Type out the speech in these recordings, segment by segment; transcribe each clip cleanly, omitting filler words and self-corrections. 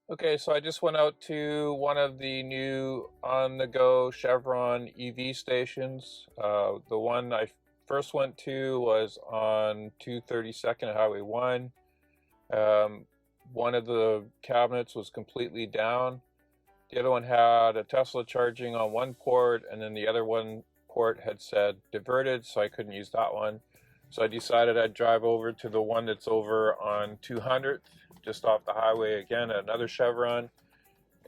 Okay, so I just went out to one of the new on-the-go Chevron EV stations. The one I first went to was on 232nd Highway 1. One of the cabinets was completely down. The other one had a Tesla charging on one port, and then the other one port had said diverted, so I couldn't use that one. So I decided I'd drive over to the one that's over on 200th, just off the highway again, at another Chevron.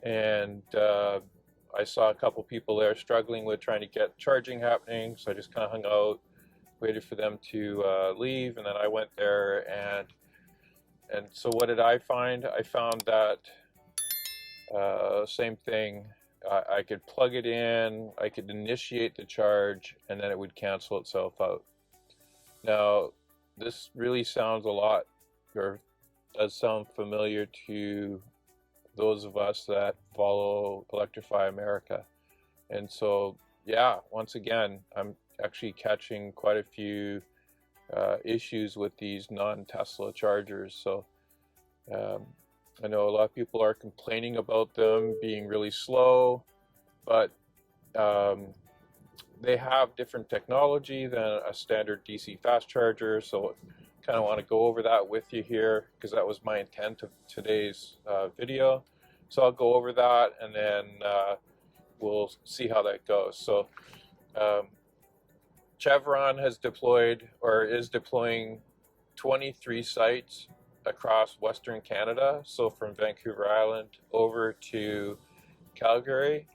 And I saw a couple people there struggling with trying to get charging happening, so I just kind of hung out, waited for them to leave, and then I went there. And so what did I find? I found that same thing. I could plug it in, I could initiate the charge, and then it would cancel itself out. Now, this really sounds a lot, or does sound familiar to those of us that follow Electrify America. And so, yeah, once again, I'm actually catching quite a few issues with these non-Tesla chargers. So I know a lot of people are complaining about them being really slow, but they have different technology than a standard DC fast charger. So kind of want to go over that with you here because that was my intent of today's video. So I'll go over that and then we'll see how that goes. So Chevron has deployed or is deploying 23 sites across Western Canada, so from Vancouver Island over to Calgary,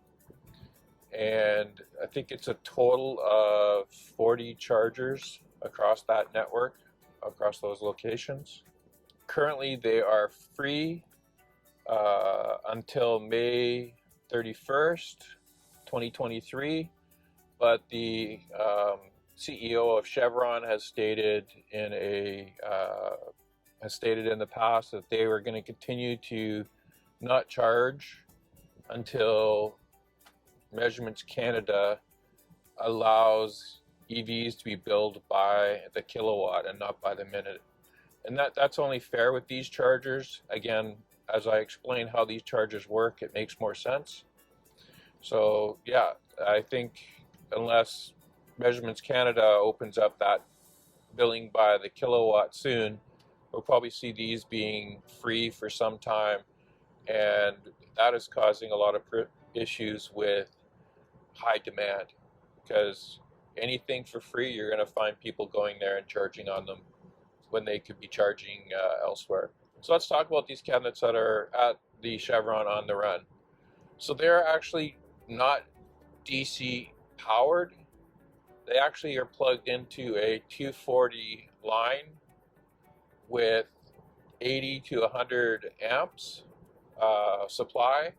and I think it's a total of 40 chargers across that network, across those locations. Currently they are free until May 31st, 2023, but the CEO of Chevron has stated in the past that they were going to continue to not charge until Measurements Canada allows EVs to be billed by the kilowatt and not by the minute. And that's only fair with these chargers. Again, as I explain how these chargers work, it makes more sense. So yeah, I think unless Measurements Canada opens up that billing by the kilowatt soon, we'll probably see these being free for some time, and that is causing a lot of issues with high demand, because anything for free, you're going to find people going there and charging on them when they could be charging elsewhere. So let's talk about these cabinets that are at the Chevron on the run. So they're actually not DC powered. They actually are plugged into a 240 line with 80 to 100 amps supply.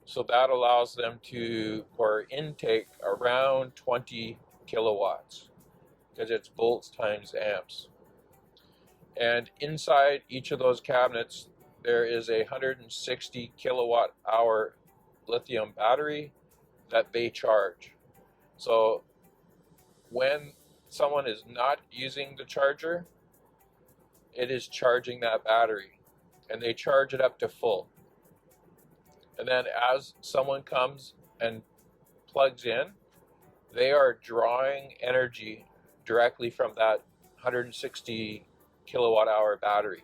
So that allows them to, or intake around 20 kilowatts because it's volts times amps. And inside each of those cabinets, there is a 160 kilowatt hour lithium battery that they charge. So when someone is not using the charger, it is charging that battery, and they charge it up to full. And then as someone comes and plugs in, they are drawing energy directly from that 160 kilowatt hour battery.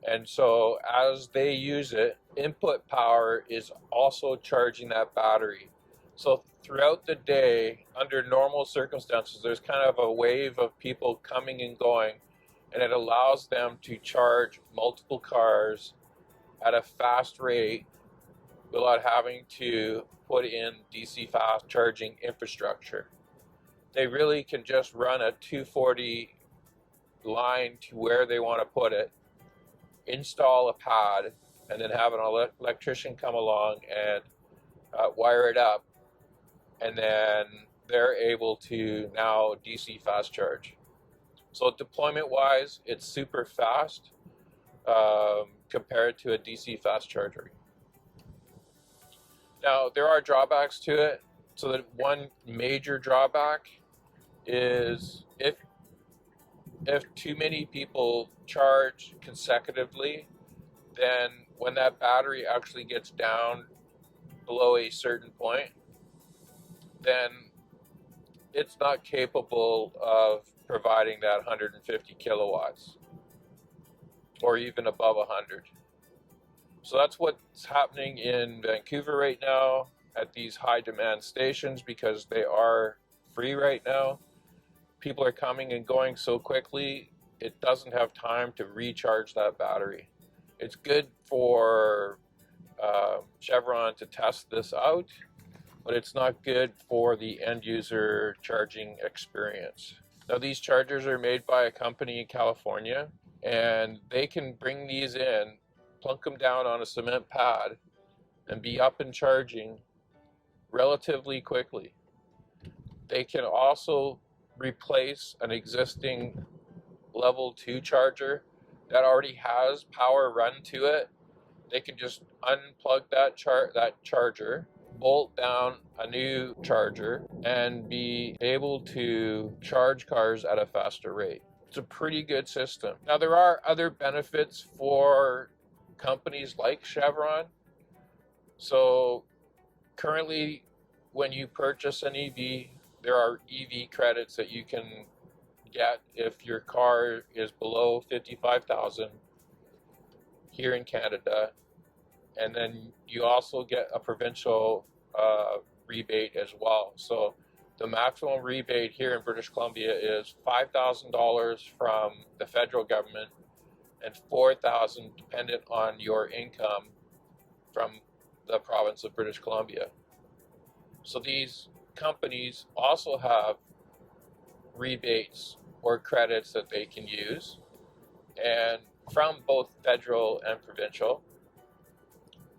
And so as they use it, input power is also charging that battery. So throughout the day, under normal circumstances, there's kind of a wave of people coming and going, and it allows them to charge multiple cars at a fast rate without having to put in DC fast charging infrastructure. They really can just run a 240 line to where they want to put it, install a pad, and then have an electrician come along and wire it up, and then they're able to now DC fast charge. So deployment wise, it's super fast compared to a DC fast charger. Now, there are drawbacks to it. So that one major drawback is if too many people charge consecutively, then when that battery actually gets down below a certain point, then it's not capable of providing that 150 kilowatts or even above 100. So that's what's happening in Vancouver right now at these high demand stations, because they are free right now. People are coming and going so quickly, it doesn't have time to recharge that battery. It's good for Chevron to test this out, but it's not good for the end user charging experience. Now, these chargers are made by a company in California, and they can bring these in, plunk them down on a cement pad, and be up and charging relatively quickly. They can also replace an existing level 2 charger that already has power run to it. They can just unplug that charger, bolt down a new charger, and be able to charge cars at a faster rate. It's a pretty good system. Now, there are other benefits for companies like Chevron. So currently, when you purchase an EV, there are EV credits that you can get if your car is below 55,000 here in Canada. And then you also get a provincial rebate as well. So the maximum rebate here in British Columbia is $5,000 from the federal government and $4,000 dependent on your income from the province of British Columbia. So these companies also have rebates or credits that they can use, and from both federal and provincial.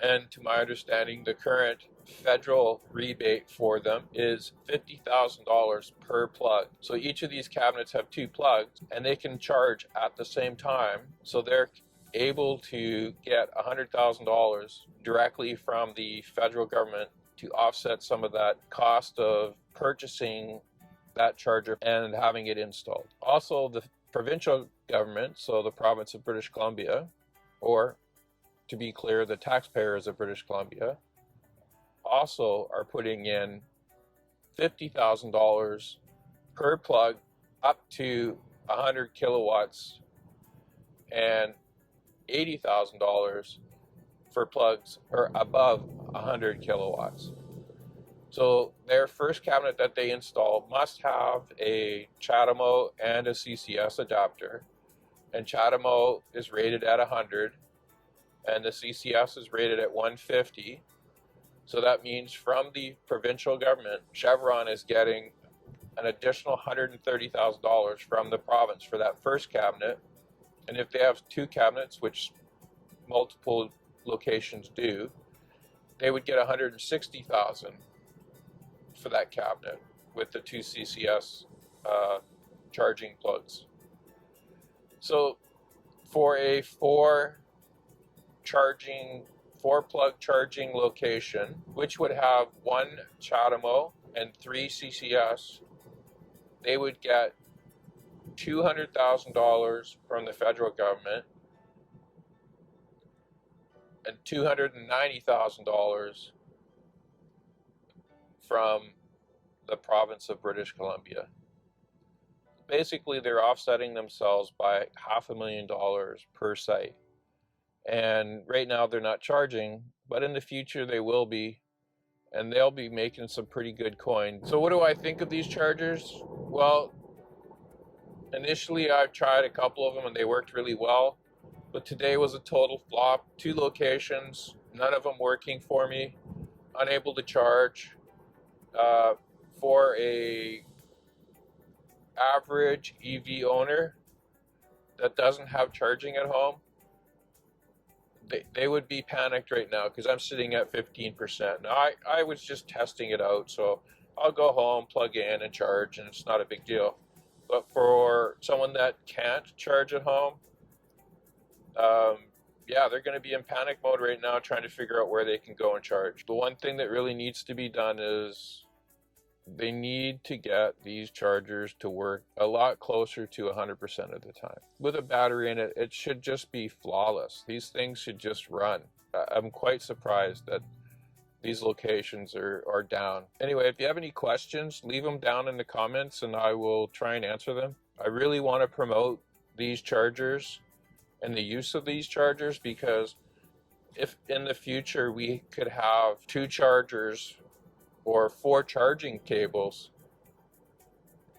And to my understanding, the current federal rebate for them is $50,000 per plug. So each of these cabinets have 2 plugs, and they can charge at the same time. So they're able to get $100,000 directly from the federal government to offset some of that cost of purchasing that charger and having it installed. Also, the provincial government, so the province of British Columbia, or to be clear, the taxpayers of British Columbia, also are putting in $50,000 per plug up to 100 kilowatts and $80,000 for plugs or above 100 kilowatts. So their first cabinet that they install must have a CHAdeMO and a CCS adapter, and CHAdeMO is rated at 100 and the CCS is rated at 150. So that means from the provincial government, Chevron is getting an additional $130,000 from the province for that first cabinet. And if they have 2 cabinets, which multiple locations do, they would get $160,000 for that cabinet with the 2 CCS charging plugs. So for a 4-plug charging location, which would have 1 CHAdeMO and 3 CCS, they would get $200,000 from the federal government and $290,000 from the province of British Columbia. Basically, they're offsetting themselves by $500,000 per site. And right now they're not charging, but in the future they will be, and they'll be making some pretty good coin. So what do I think of these chargers? Well, initially I've tried a couple of them and they worked really well, but today was a total flop. 2 locations, none of them working for me, unable to charge. For a average EV owner that doesn't have charging at home, they would be panicked right now, because I'm sitting at 15%. Now, I was just testing it out, so I'll go home, plug in, and charge, and it's not a big deal. But for someone that can't charge at home, yeah, they're going to be in panic mode right now, trying to figure out where they can go and charge. The one thing that really needs to be done is They need to get these chargers to work a lot closer to 100% of the time. With a battery in it, it should just be flawless. These things should just run. I'm quite surprised that these locations are down. Anyway, if you have any questions, leave them down in the comments and I will try and answer them. I really want to promote these chargers and the use of these chargers, because if in the future we could have 2 chargers or 4 charging cables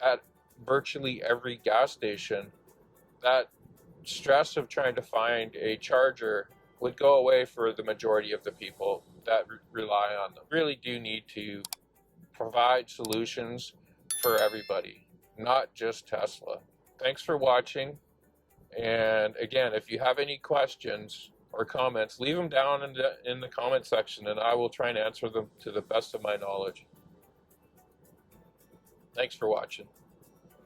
at virtually every gas station, that stress of trying to find a charger would go away for the majority of the people that rely on them. Really do need to provide solutions for everybody, not just Tesla. Thanks for watching. And again, if you have any questions or comments, leave them down in the comment section and I will try and answer them to the best of my knowledge. Thanks for watching.